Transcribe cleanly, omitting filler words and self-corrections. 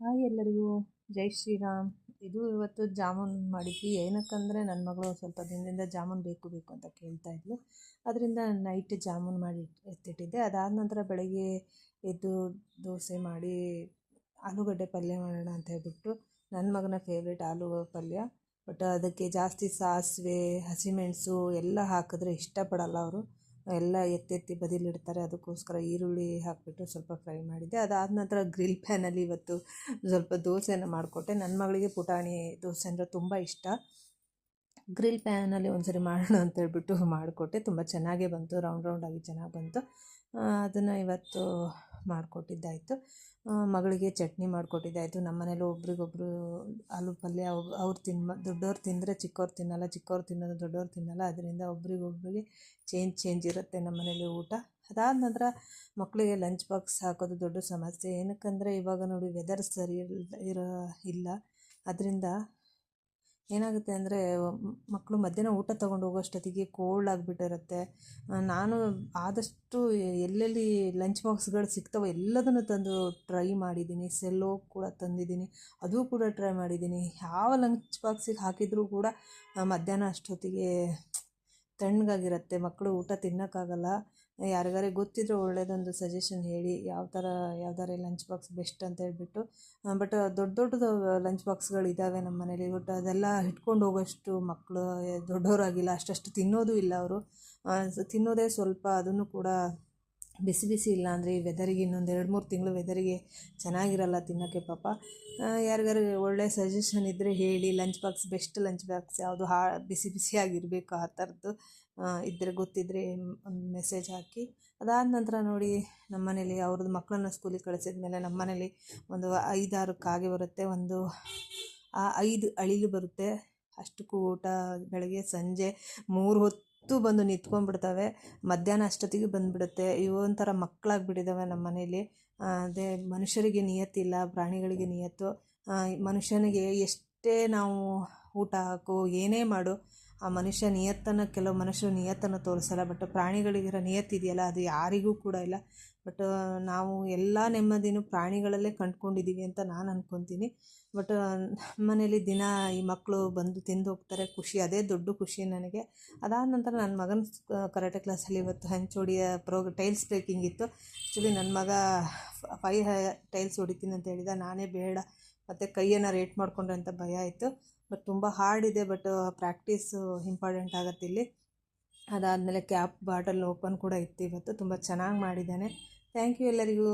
Hi ಎಲ್ಲರಿಗೂ ಜೈ ಶ್ರೀರಾಮ್. ಇದು ಇವತ್ತು ಜಾಮೂನ್ ಮಾಡಿದ್ವಿ. ಏನಕ್ಕಂದರೆ ನನ್ನ ಮಗಳು ಸ್ವಲ್ಪ ದಿನದಿಂದ ಜಾಮೂನ್ ಬೇಕು ಬೇಕು ಅಂತ ಕೇಳ್ತಾ ಇದ್ಲು. ಅದರಿಂದ ನೈಟ್ ಜಾಮೂನ್ ಮಾಡಿ ಎತ್ತಿಟ್ಟಿದ್ದೆ. ಅದಾದ ನಂತರ ಬೆಳಗ್ಗೆ ಎದ್ದು ದೋಸೆ ಮಾಡಿ ಆಲೂಗಡ್ಡೆ ಪಲ್ಯ ಮಾಡೋಣ ಅಂತ ಹೇಳ್ಬಿಟ್ಟು, ನನ್ನ ಮಗನ ಫೇವ್ರೇಟ್ ಆಲೂ ಪಲ್ಯ. ಬಟ್ ಅದಕ್ಕೆ ಜಾಸ್ತಿ ಸಾಸಿವೆ ಹಸಿಮೆಣಸು ಎಲ್ಲ ಹಾಕಿದ್ರೆ ಇಷ್ಟಪಡಲ್ಲ ಅವರು. ಎಲ್ಲ ಎತ್ತೆತ್ತಿ ಬದಿಲಿಡ್ತಾರೆ. ಅದಕ್ಕೋಸ್ಕರ ಈರುಳ್ಳಿ ಹಾಕಿಬಿಟ್ಟು ಸ್ವಲ್ಪ ಫ್ರೈ ಮಾಡಿದ್ದೆ. ಅದಾದ ನಂತರ ಗ್ರಿಲ್ ಪ್ಯಾನಲ್ಲಿ ಇವತ್ತು ಸ್ವಲ್ಪ ದೋಸೆನ ಮಾಡಿಕೊಟ್ಟೆ. ನನ್ನ ಮಗಳಿಗೆ ಪುಟಾಣಿ ದೋಸೆ ಅಂದರೆ ತುಂಬ ಇಷ್ಟ. ಗ್ರಿಲ್ ಪ್ಯಾನಲ್ಲಿ ಒಂದ್ಸರಿ ಮಾಡೋಣ ಅಂತ ಹೇಳ್ಬಿಟ್ಟು ಮಾಡಿಕೊಟ್ಟೆ. ತುಂಬ ಚೆನ್ನಾಗೇ ಬಂತು, ರೌಂಡಾಗಿ ಚೆನ್ನಾಗಿ ಬಂತು. ಅದನ್ನು ಇವತ್ತು ಮಾಡಿಕೊಟ್ಟಿದ್ದಾಯಿತು. ಮಗಳಿಗೆ ಚಟ್ನಿ ಮಾಡಿಕೊಟ್ಟಿದ್ದಾಯಿತು. ನಮ್ಮ ಮನೇಲಿ ಒಬ್ರಿಗೊಬ್ರು ಆಲೂ ಪಲ್ಯ ಅವ್ರು ದೊಡ್ಡವ್ರು ತಿಂದರೆ ಚಿಕ್ಕವ್ರು ತಿನ್ನಲ್ಲ, ಚಿಕ್ಕವ್ರು ತಿನ್ನೋದು ದೊಡ್ಡವ್ರು ತಿನ್ನಲ್ಲ. ಅದರಿಂದ ಒಬ್ರಿಗೊಬ್ರಿಗೆ ಚೇಂಜ್ ಇರುತ್ತೆ ನಮ್ಮ ಮನೇಲಿ ಊಟ. ಅದಾದ ನಂತರ ಮಕ್ಕಳಿಗೆ ಲಂಚ್ ಬಾಕ್ಸ್ ಹಾಕೋದು ದೊಡ್ಡ ಸಮಸ್ಯೆ. ಏನಕ್ಕಂದರೆ ಇವಾಗ ನೋಡಿ ವೆದರ್ ಸರಿ ಇಲ್ಲ. ಅದರಿಂದ ಏನಾಗುತ್ತೆ ಅಂದರೆ ಮಕ್ಕಳು ಮಧ್ಯಾಹ್ನ ಊಟ ತೊಗೊಂಡು ಹೋಗೋಷ್ಟೊತ್ತಿಗೆ ಕೋಲ್ಡ್ ಆಗಿಬಿಟ್ಟಿರುತ್ತೆ. ನಾನು ಆದಷ್ಟು ಎಲ್ಲೆಲ್ಲಿ ಲಂಚ್ ಬಾಕ್ಸ್ಗಳು ಸಿಗ್ತವೋ ಎಲ್ಲದನ್ನು ತಂದು ಟ್ರೈ ಮಾಡಿದ್ದೀನಿ. ಸೆಲ್ಲೋ ಕೂಡ ತಂದಿದ್ದೀನಿ, ಅದು ಕೂಡ ಟ್ರೈ ಮಾಡಿದ್ದೀನಿ. ಯಾವ ಲಂಚ್ ಬಾಕ್ಸಿಗೆ ಹಾಕಿದರೂ ಕೂಡ ಮಧ್ಯಾಹ್ನ ಅಷ್ಟೊತ್ತಿಗೆ ತಣ್ಣಗಾಗಿರುತ್ತೆ. ಮಕ್ಕಳು ಊಟ ತಿನ್ನೋಕ್ಕಾಗಲ್ಲ. ಯಾರಿಗಾರೆ ಗೊತ್ತಿದ್ರೆ ಒಳ್ಳೆಯದೊಂದು ಸಜೆಷನ್ ಹೇಳಿ, ಯಾವ್ದಾರೆ ಲಂಚ್ ಬಾಕ್ಸ್ ಬೆಸ್ಟ್ ಅಂತ ಹೇಳ್ಬಿಟ್ಟು. ಬಟ್ ದೊಡ್ಡದು ಲಂಚ್ ಬಾಕ್ಸ್ಗಳಿದ್ದಾವೆ ನಮ್ಮ ಮನೇಲಿ. ಬಟ್ ಅದೆಲ್ಲ ಇಟ್ಕೊಂಡು ಹೋಗೋಷ್ಟು ಮಕ್ಕಳು ದೊಡ್ಡವರಾಗಿಲ್ಲ, ಅಷ್ಟು ತಿನ್ನೋದು ಇಲ್ಲ ಅವರು. ತಿನ್ನೋದೇ ಸ್ವಲ್ಪ, ಅದನ್ನು ಕೂಡ ಬಿಸಿ ಇಲ್ಲ ಅಂದರೆ ಈ ವೆದರಿಗೆ ಇನ್ನೊಂದು 2-3 ತಿಂಗಳು ವೆದರಿಗೆ ಚೆನ್ನಾಗಿರಲ್ಲ ತಿನ್ನೋಕ್ಕೆ ಪಾಪ. ಯಾರಿಗಾರು ಒಳ್ಳೆ ಸಜೆಷನ್ ಇದ್ದರೆ ಹೇಳಿ. ಬೆಸ್ಟ್ ಲಂಚ್ ಬಾಕ್ಸ್ ಯಾವುದು ಬಿಸಿಯಾಗಿರಬೇಕು ಆ ಥರದ್ದು ಇದ್ದರೆ ಗೊತ್ತಿದ್ದರೆ ಒಂದು ಮೆಸೇಜ್ ಹಾಕಿ. ಅದಾದ ನಂತರ ನೋಡಿ, ನಮ್ಮ ಮನೇಲಿ ಅವ್ರದ್ದು ಮಕ್ಕಳನ್ನ ಸ್ಕೂಲಿಗೆ ಕಳಿಸಿದ ಮೇಲೆ ನಮ್ಮ ಮನೇಲಿ ಒಂದು 5-6 ಕಾಗೆ ಬರುತ್ತೆ, ಒಂದು 5 ಅಳಿಲು ಬರುತ್ತೆ. ಅಷ್ಟಕ್ಕೂ ಊಟ ಬೆಳಗ್ಗೆ ಸಂಜೆ 3 ಹೊತ್ತು ಬಂದು ನಿಂತ್ಕೊಂಡ್ಬಿಡ್ತವೆ. ಮಧ್ಯಾಹ್ನ ಅಷ್ಟೊತ್ತಿಗೆ ಬಂದುಬಿಡುತ್ತೆ. ಇವು ಒಂಥರ ಮಕ್ಕಳಾಗ್ಬಿಟ್ಟಿದ್ದಾವೆ ನಮ್ಮ ಮನೇಲಿ. ಅದೇ ಮನುಷ್ಯರಿಗೆ ನಿಯತ್ತಿಲ್ಲ, ಪ್ರಾಣಿಗಳಿಗೆ ನಿಯತ್ತು. ಮನುಷ್ಯನಿಗೆ ಎಷ್ಟೇ ನಾವು ಊಟ ಹಾಕು ಏನೇ ಮಾಡು, ಆ ಕೆಲವು ಮನುಷ್ಯರು ನಿಯತ್ತನ್ನು ತೋರಿಸಲ್ಲ. ಬಟ್ ಪ್ರಾಣಿಗಳಿಗಿರೋ ನಿಯತ್ತಿದೆಯಲ್ಲ, ಅದು ಯಾರಿಗೂ ಕೂಡ ಇಲ್ಲ. ಬಟ್ ನಾವು ಎಲ್ಲ ನೆಮ್ಮದಿನೂ ಪ್ರಾಣಿಗಳಲ್ಲೇ ಕಂಡುಕೊಂಡಿದ್ದೀವಿ ಅಂತ ನಾನು ಅಂದ್ಕೊತೀನಿ. ಬಟ್ ಮನೇಲಿ ದಿನ ಈ ಮಕ್ಕಳು ಬಂದು ತಿಂದು ಹೋಗ್ತಾರೆ, ಖುಷಿ, ಅದೇ ದೊಡ್ಡ ಖುಷಿ ನನಗೆ. ಅದಾದ ನಂತರ ನನ್ನ ಮಗನ ಕರಾಟೆ ಕ್ಲಾಸಲ್ಲಿ ಇವತ್ತು ಹಂಚೋಡಿಯ ಟೈಲ್ಸ್ ಬ್ರೇಕಿಂಗ್ ಇತ್ತು. ಆ್ಯಕ್ಚುಲಿ ನನ್ನ ಮಗ 5 ಟೈಲ್ಸ್ ಹೊಡಿತೀನಿ ಅಂತ ಹೇಳಿದ. ನಾನೇ ಬೇಡ, ಮತ್ತು ಕೈಯನ್ನು ರೇಟ್ ಮಾಡಿಕೊಂಡ್ರೆ ಅಂತ ಭಯ ಆಯಿತು. ಬಟ್ ತುಂಬ ಹಾರ್ಡಿದೆ. ಬಟ್ ಪ್ರಾಕ್ಟೀಸು ಇಂಪಾರ್ಟೆಂಟ್ ಆಗುತ್ತೆ ಇಲ್ಲಿ. ಅದಾದಮೇಲೆ ಕ್ಯಾಪ್ ಬಾಟಲ್ ಓಪನ್ ಕೂಡ ಇತ್ತು ಇವತ್ತು. ತುಂಬ ಚೆನ್ನಾಗಿ ಮಾಡಿದ್ದಾನೆ. ಥ್ಯಾಂಕ್ ಯು ಎಲ್ಲರಿಗೂ.